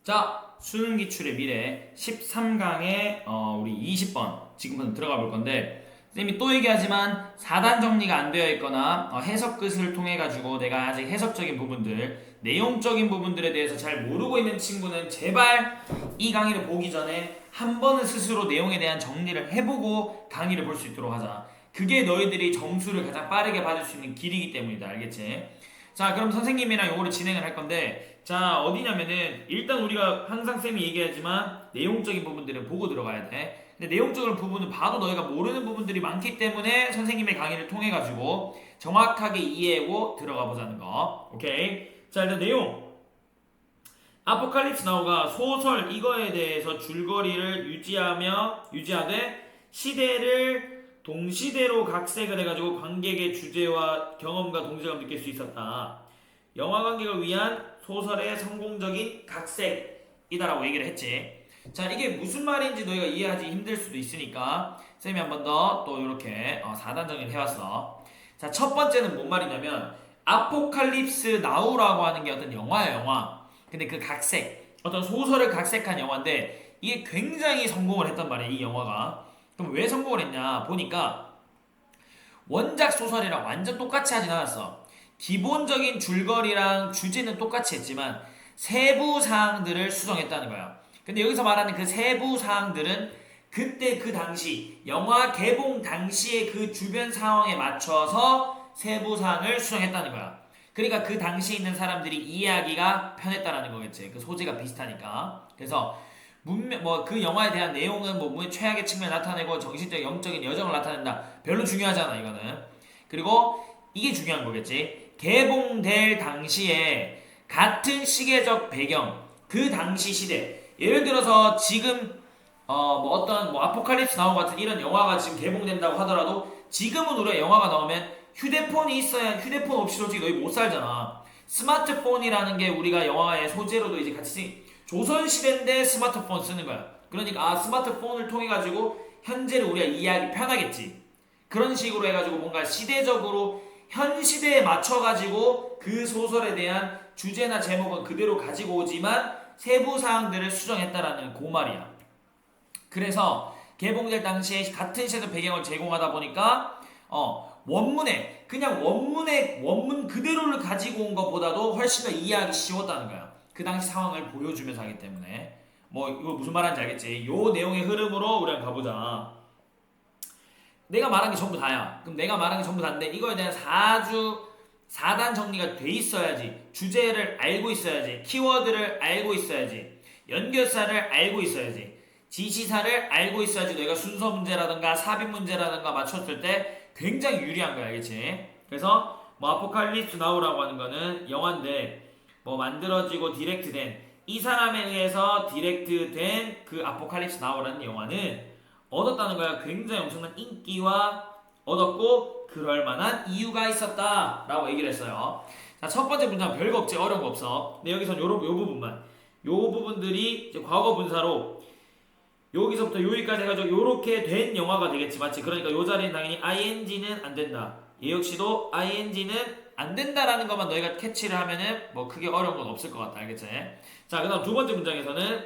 자, 수능 기출의 미래 13강에 우리 20번 지금부터 들어가 볼 건데, 쌤이 또 얘기하지만 4단 정리가 안 되어 있거나 해석 끝을 통해 가지고 내가 아직 해석적인 부분들, 내용적인 부분들에 대해서 잘 모르고 있는 친구는 제발 이 강의를 보기 전에 한 번은 스스로 내용에 대한 정리를 해보고 강의를 볼 수 있도록 하자. 그게 너희들이 점수를 가장 빠르게 받을 수 있는 길이기 때문이다. 알겠지? 자, 그럼 선생님이랑 요거를 진행을 할 건데, 자, 어디냐면은 일단 우리가 항상 쌤이 얘기하지만 내용적인 부분들은 보고 들어가야 돼. 근데 내용적인 부분은 봐도 너희가 모르는 부분들이 많기 때문에 선생님의 강의를 통해 가지고 정확하게 이해하고 들어가 보자는 거. 오케이? 자, 일단 내용. 아포칼립스 나우가 소설 이거에 대해서 줄거리를 유지하되 시대를 동시대로 각색을 해가지고 관객의 주제와 경험과 동질감을 느낄 수 있었다. 영화 관객을 위한 소설의 성공적인 각색이다라고 얘기를 했지. 자, 이게 무슨 말인지 너희가 이해하기 힘들 수도 있으니까 쌤이 한 번 더 또 이렇게 4단 정리를 해왔어. 자, 첫 번째는 뭔 말이냐면 아포칼립스 나우라고 하는 게 어떤 영화야, 영화. 근데 그 각색, 어떤 소설을 각색한 영화인데 이게 굉장히 성공을 했단 말이야, 이 영화가. 그럼 왜 성공을 했냐 보니까 원작 소설이랑 완전 똑같이 하진 않았어. 기본적인 줄거리랑 주제는 똑같이 했지만 세부 사항들을 수정했다는 거야. 근데 여기서 말하는 그 세부 사항들은 그때 그 당시 영화 개봉 당시의 그 주변 상황에 맞춰서 세부 사항을 수정했다는 거야. 그러니까 그 당시에 있는 사람들이 이해하기가 편했다라는 거겠지. 그 소재가 비슷하니까. 그래서 문명 그 영화에 대한 내용은 문의 최악의 측면을 나타내고 정신적 영적인 여정을 나타낸다. 별로 중요하잖아 이거는. 그리고 이게 중요한 거겠지. 개봉될 당시에 같은 시계적 배경, 그 당시 시대. 예를 들어서 지금 어떤 아포칼립스 나온 같은 이런 영화가 지금 개봉된다고 하더라도 지금은 우리가 영화가 나오면 휴대폰이 있어야, 휴대폰 없이 솔직히 너희 못 살잖아. 스마트폰이라는 게 우리가 영화의 소재로도 이제 같이 조선시대인데 스마트폰 쓰는 거야. 그러니까 스마트폰을 통해 가지고 현재를 우리가 이해하기 편하겠지. 그런 식으로 해가지고 뭔가 시대적으로 현 시대에 맞춰가지고 그 소설에 대한 주제나 제목은 그대로 가지고 오지만 세부 사항들을 수정했다라는 그 말이야. 그래서 개봉될 당시에 같은 시대 배경을 제공하다 보니까 원문에 그냥 원문 그대로를 가지고 온 것보다도 훨씬 더 이해하기 쉬웠다는 거야. 그 당시 상황을 보여주면서 하기 때문에. 이거 무슨 말인지 알겠지? 요 내용의 흐름으로 우리가 가보자. 내가 말한 게 전부 다야. 그럼 내가 말한 게 전부 다인데 이거에 대한 4단 정리가 돼 있어야지. 주제를 알고 있어야지. 키워드를 알고 있어야지. 연결사를 알고 있어야지. 지시사를 알고 있어야지 너희가 순서 문제라든가 삽입 문제라든가 맞췄을 때 굉장히 유리한 거야. 알겠지? 그래서 아포칼립스 나우라고 하는 거는 영화인데 만들어지고 디렉트된 이 사람에 의해서 디렉트된 그 아포칼립스 나우라는 영화는 얻었다는 거야. 굉장히 엄청난 인기와 얻었고 그럴 만한 이유가 있었다 라고 얘기를 했어요. 자, 첫 번째 문장 별거 없지, 어려운 거 없어. 근데 여기서 요 부분만, 요 부분들이 이제 과거 분사로 여기서부터 여기까지 해가지고 요렇게 된 영화가 되겠지, 맞지? 그러니까 요 자리는 당연히 ing는 안 된다. 얘 역시도 ing는 안 된다라는 것만 너희가 캐치를 하면은 크게 어려운 건 없을 것 같다. 알겠지? 자, 그 다음 두 번째 문장에서는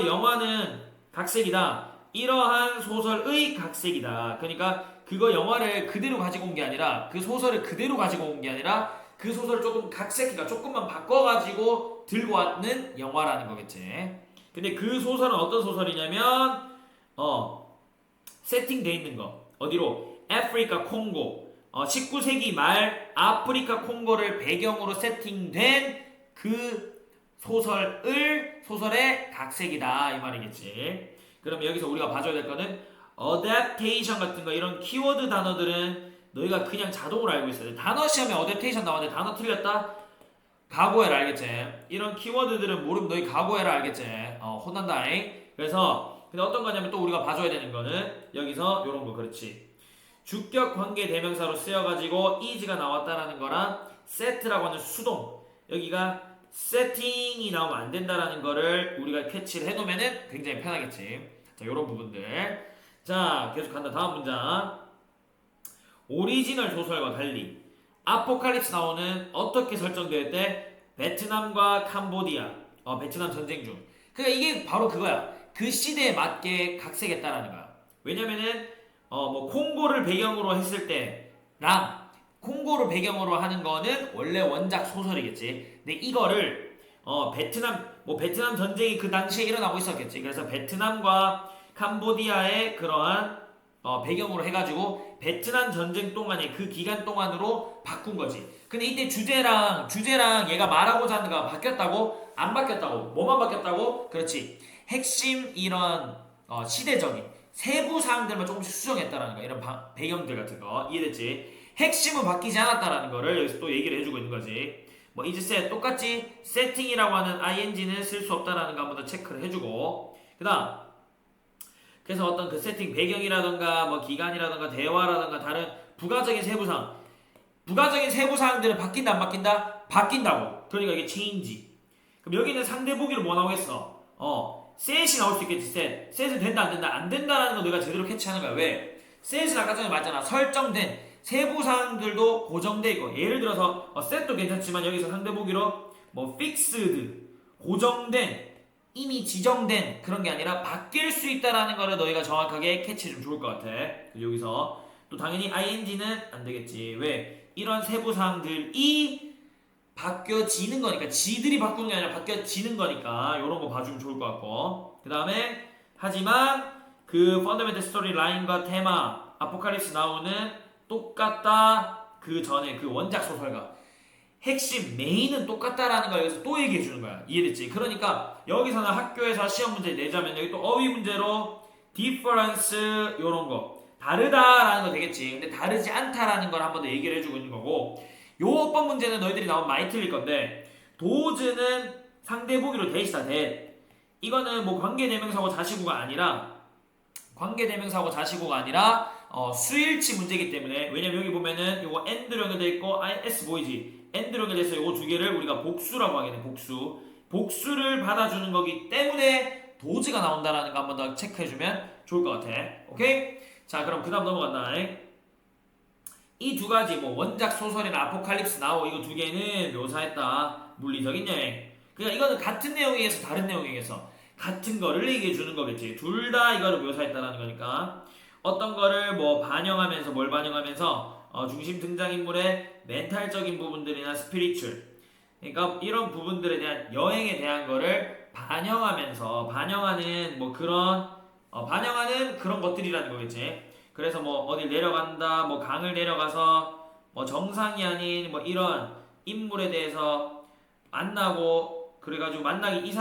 영화는 각색이다. 이러한 소설의 각색이다. 그러니까 그거 영화를 그대로 가지고 온 게 아니라 그 소설을 그대로 가지고 온 게 아니라 그 소설을 조금 각색이니까 조금만 바꿔가지고 들고 왔는 영화라는 거겠지. 근데 그 소설은 어떤 소설이냐면 세팅돼 있는 거 어디로? 아프리카 콩고 19세기 말 아프리카 콩고를 배경으로 세팅된 그 소설의 각색이다 이 말이겠지. 그럼 여기서 우리가 봐줘야 될 거는 어댑테이션 같은 거 이런 키워드 단어들은 너희가 그냥 자동으로 알고 있어야 돼. 단어 시험에 어댑테이션 나왔는데 단어 틀렸다? 각오해라. 알겠지? 이런 키워드들은 모르면 너희 각오해라. 알겠지? 혼난다. 그래서 근데 어떤 거냐면 또 우리가 봐줘야 되는 거는 여기서 요런 거. 그렇지. 주격 관계 대명사로 쓰여가지고 is가 나왔다라는 거랑 set라고 하는 수동, 여기가 세팅이 나오면 안 된다라는 거를 우리가 캐치를 해놓으면은 굉장히 편하겠지. 자, 요런 부분들. 자, 계속 간다. 다음 문장. 오리지널 소설과 달리 아포칼립스 나우는 어떻게 설정되었대? 베트남과 캄보디아, 베트남 전쟁 중. 그러니까 이게 바로 그거야. 그 시대에 맞게 각색했다라는 거야. 왜냐면은 뭐 콩고를 배경으로 했을 때랑 콩고를 배경으로 하는 거는 원래 원작 소설이겠지. 근데 이거를 베트남 전쟁이 그 당시에 일어나고 있었겠지. 그래서 베트남과 캄보디아의 그러한 배경으로 해가지고 베트남 전쟁 동안에 그 기간 동안으로 바꾼 거지. 근데 이때 주제랑 얘가 말하고자 하는 거가 바뀌었다고? 안 바뀌었다고? 뭐만 바뀌었다고? 그렇지. 핵심 이런 시대적인 세부 사항들만 조금씩 수정했다라는 거. 이런 배경들 같은 거 이해됐지? 핵심은 바뀌지 않았다라는 거를 여기서 또 얘기를 해주고 있는 거지. 뭐 is set 똑같이 setting이라고 하는 ing는 쓸 수 없다라는 거 한번 더 체크를 해주고 그다음 그래서 어떤 그 세팅 배경이라던가 뭐 기간이라던가 대화라던가 다른 부가적인 세부사항들은 바뀐다 안 바뀐다? 바뀐다고. 그러니까 이게 change. 그럼 여기는 상대 보기로 뭐 나오겠어? set이 나올 수 있겠지. set은 된다 안 된다? 안 된다라는 거 내가 제대로 캐치하는 거야. 왜? set은 아까 전에 말했잖아. 설정된 세부사항들도 고정돼 있고 예를 들어서 set도 괜찮지만 여기서 상대 보기로 뭐 fixed 고정된 이미 지정된 그런 게 아니라 바뀔 수 있다라는 거를 너희가 정확하게 캐치해주면 좋을 것 같아. 여기서 또 당연히 ing는 안 되겠지. 왜? 이런 세부 사항들이 바뀌어지는 거니까 지들이 바꾸는 게 아니라 바뀌어지는 거니까 이런 거 봐주면 좋을 것 같고 그 다음에 하지만 그 펀더멘털 스토리 라인과 테마 아포칼립스 나오는 똑같다 그 전에 그 원작 소설가 핵심 메인은 똑같다라는 걸 여기서 또 얘기해 주는 거야. 이해됐지? 그러니까 여기서는 학교에서 시험 문제 내자면 여기 또 어휘 문제로 difference 요런 거 다르다라는 거 되겠지. 근데 다르지 않다라는 걸 한 번 더 얘기를 해주고 있는 거고 요 어법 문제는 너희들이 나오면 많이 틀릴 건데 도즈는 상대 보기로 대시다 대 이거는 뭐 관계대명사고 자시구가 아니라 수일치 문제이기 때문에 왜냐면 여기 보면은 요거 and로 연결돼 있고 s 보이지? and로 연결돼서 요거 두 개를 우리가 복수라고 하게 돼. 복수를 받아주는 거기 때문에 도즈가 나온다라는 거 한번 더 체크해주면 좋을 것 같아. 오케이? 자 그럼 그 다음 넘어간다. 이 두 가지 뭐 원작 소설이나 아포칼립스 나오 이거 두 개는 묘사했다. 물리적인 여행. 그러니까 이거는 같은 내용에 의해서 다른 내용에 의해서 같은 거를 얘기해 주는 거겠지. 둘 다 이거를 묘사했다라는 거니까 어떤 거를 뭐 반영하면서 뭘 반영하면서 중심 등장인물의 멘탈적인 부분들이나 스피리추얼 그러니까 이런 부분들에 대한 여행에 대한 거를 반영하는 뭐 그런 반영하는 그런 것들이라는 거겠지. 그래서 뭐 어디 내려간다 뭐 강을 내려가서 뭐 정상이 아닌 뭐 이런 인물에 대해서 만나고 그래가지고 이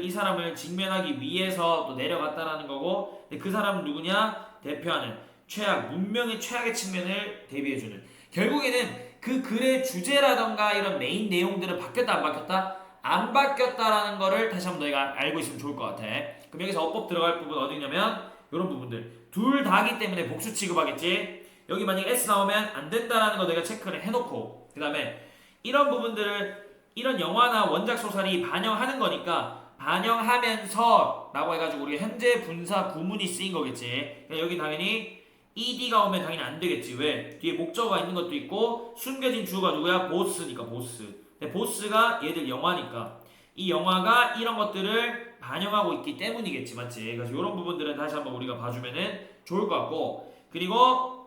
사람을 직면하기 위해서 또 내려갔다라는 거고 그 사람은 누구냐? 대표하는 문명의 최악의 측면을 대비해주는 결국에는 그 글의 주제라던가 이런 메인 내용들은 바뀌었다 안 바뀌었다? 안 바뀌었다라는 거를 다시 한번 너희가 알고 있으면 좋을 것 같아. 그럼 여기서 어법 들어갈 부분 어디냐면 이런 부분들 둘 다기 때문에 복수 취급하겠지. 여기 만약에 S 나오면 안 된다라는 거 내가 체크를 해놓고 그 다음에 이런 부분들을 이런 영화나 원작 소설이 반영하는 거니까 반영하면서 라고 해가지고 우리가 현재 분사 구문이 쓰인 거겠지. 그러니까 여기 당연히 ed가 오면 당연히 안 되겠지. 왜? 뒤에 목적어가 있는 것도 있고 숨겨진 주어가 누구야? 보스니까 보스. 근데 보스가 얘들 영화니까 이 영화가 이런 것들을 반영하고 있기 때문이겠지. 맞지? 그래서 이런 부분들은 다시 한번 우리가 봐주면은 좋을 것 같고 그리고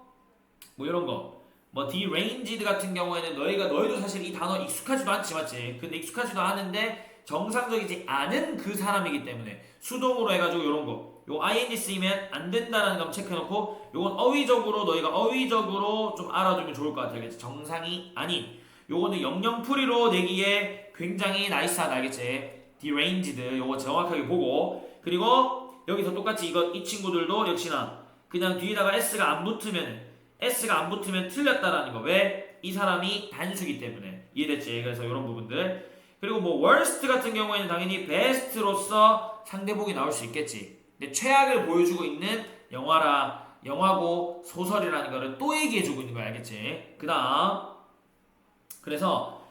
뭐 이런 거 뭐 deranged 같은 경우에는 너희도 사실 이 단어 익숙하지도 않지. 맞지? 근데 익숙하지도 않은데 정상적이지 않은 그 사람이기 때문에 수동으로 해가지고 이런 거 요 ing 쓰이면 안 된다라는 거 체크해놓고 요건 너희가 어휘적으로 좀 알아두면 좋을 것 같아요. 알겠지? 정상이 아닌 요거는 영영풀이로 내기에 굉장히 나이스하다. 알겠지? deranged 요거 정확하게 보고 그리고 여기서 똑같이 이 친구들도 역시나 그냥 뒤에다가 S가 안 붙으면 틀렸다라는 거. 왜? 이 사람이 단수기 때문에. 이해됐지? 그래서 이런 부분들. 그리고 뭐 worst 같은 경우에는 당연히 best로서 상대복이 나올 수 있겠지. 근데 최악을 보여주고 있는 영화고 소설이라는 거를 또 얘기해주고 있는 거야. 알겠지? 그 다음 그래서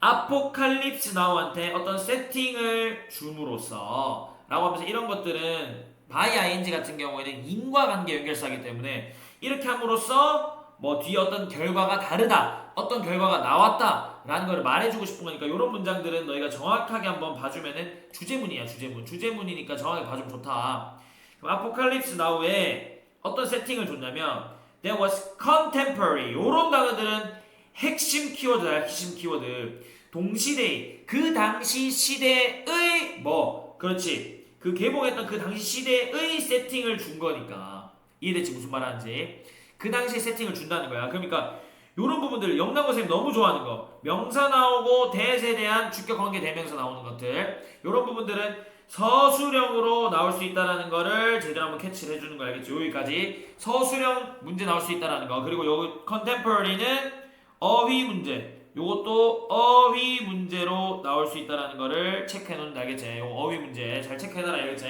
아포칼립스 나우한테 어떤 세팅을 줌으로써 라고 하면서 이런 것들은 by ing 같은 경우에는 인과관계 연결사이기 때문에 이렇게 함으로써 뭐 뒤에 어떤 결과가 다르다 어떤 결과가 나왔다 라는 걸 말해주고 싶은 거니까 이런 문장들은 너희가 정확하게 한번 봐주면은 주제문이야. 주제문이니까 정확하게 봐주면 좋다. 그럼 아포칼립스 나우에 어떤 세팅을 줬냐면 There was contemporary 요런 단어들은 핵심 키워드야. 핵심 키워드. 동시대의 그 당시 시대의 뭐 그렇지 그 개봉했던 그 당시 시대의 세팅을 준 거니까 이해됐지 무슨 말 하는지. 그 당시 세팅을 준다는 거야. 그러니까 요런 부분들 영남고 선생님 너무 좋아하는 거 명사 나오고 대세에 대한 주격 관계 대명사 나오는 것들 요런 부분들은 서술형으로 나올 수 있다는 거를 제대로 한번 캐치를 해주는 거 알겠지? 여기까지 서술형 문제 나올 수 있다는 거. 그리고 여기 컨템퍼러리는 어휘 문제 요것도 어휘 문제로 나올 수 있다는 거를 체크해 놓는다 알겠지? 요 어휘 문제 잘 체크해놔라 알겠지?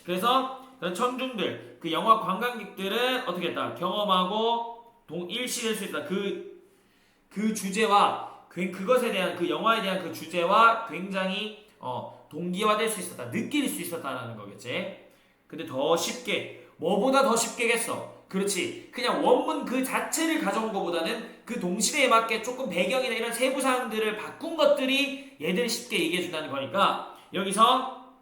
그래서 청중들 그 영화 관광객들은 어떻게 했다? 경험하고 일치될 수 있다. 그 주제와 그것에 대한 그 영화에 대한 그 주제와 굉장히 동기화될 수 있었다. 느낄 수 있었다는 거겠지. 근데 더 쉽게 뭐보다 더 쉽게겠어. 그렇지. 그냥 원문 그 자체를 가져온 것보다는 그 동시대에 맞게 조금 배경이나 이런 세부 사항들을 바꾼 것들이 얘들이 쉽게 얘기해 준다는 거니까 여기서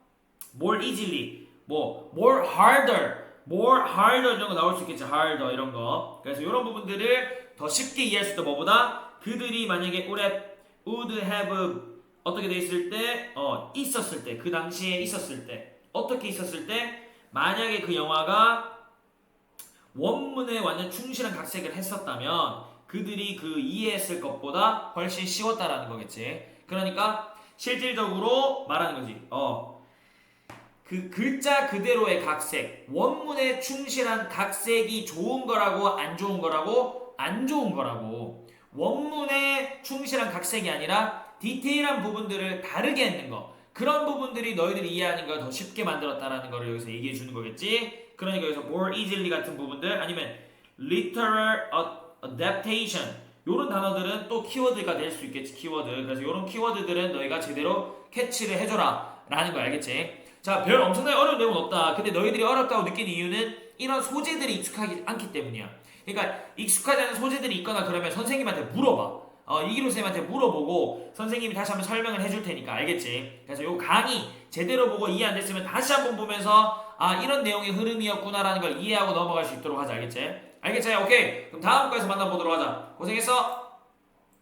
more easily 뭐 more harder 이런 거 나올 수 있겠지. harder 이런 거. 그래서 이런 부분들을 더 쉽게 이해할 수 있다. 뭐보다 그들이 만약에 would have 어떻게 돼 있을 때 있었을 때 그 당시에 있었을 때 어떻게 있었을 때 만약에 그 영화가 원문에 완전 충실한 각색을 했었다면 그들이 그 이해했을 것보다 훨씬 쉬웠다라는 거겠지. 그러니까 실질적으로 말하는 거지. 그 글자 그대로의 각색, 원문에 충실한 각색이 좋은 거라고 안 좋은 거라고 안 좋은 거라고. 원문에 충실한 각색이 아니라 디테일한 부분들을 다르게 했는 거. 그런 부분들이 너희들이 이해하는 걸 더 쉽게 만들었다라는 거를 여기서 얘기해 주는 거겠지. 그러니까 여기서 more easily 같은 부분들 아니면 literal adaptation 요런 단어들은 또 키워드가 될 수 있겠지. 키워드. 그래서 요런 키워드들은 너희가 제대로 캐치를 해줘라 라는 거 알겠지. 자, 별 엄청나게 어려운 내용은 없다. 근데 너희들이 어렵다고 느끼는 이유는 이런 소재들이 익숙하지 않기 때문이야. 그러니까 익숙하지 않은 소재들이 있거나 그러면 선생님한테 물어봐. 이기로 쌤한테 물어보고 선생님이 다시 한번 설명을 해줄 테니까 알겠지? 그래서 요 강의 제대로 보고 이해 안 됐으면 다시 한번 보면서 이런 내용의 흐름이었구나라는 걸 이해하고 넘어갈 수 있도록 하자. 알겠지? 알겠지? 오케이. 그럼 다음 거에서 만나보도록 하자. 고생했어.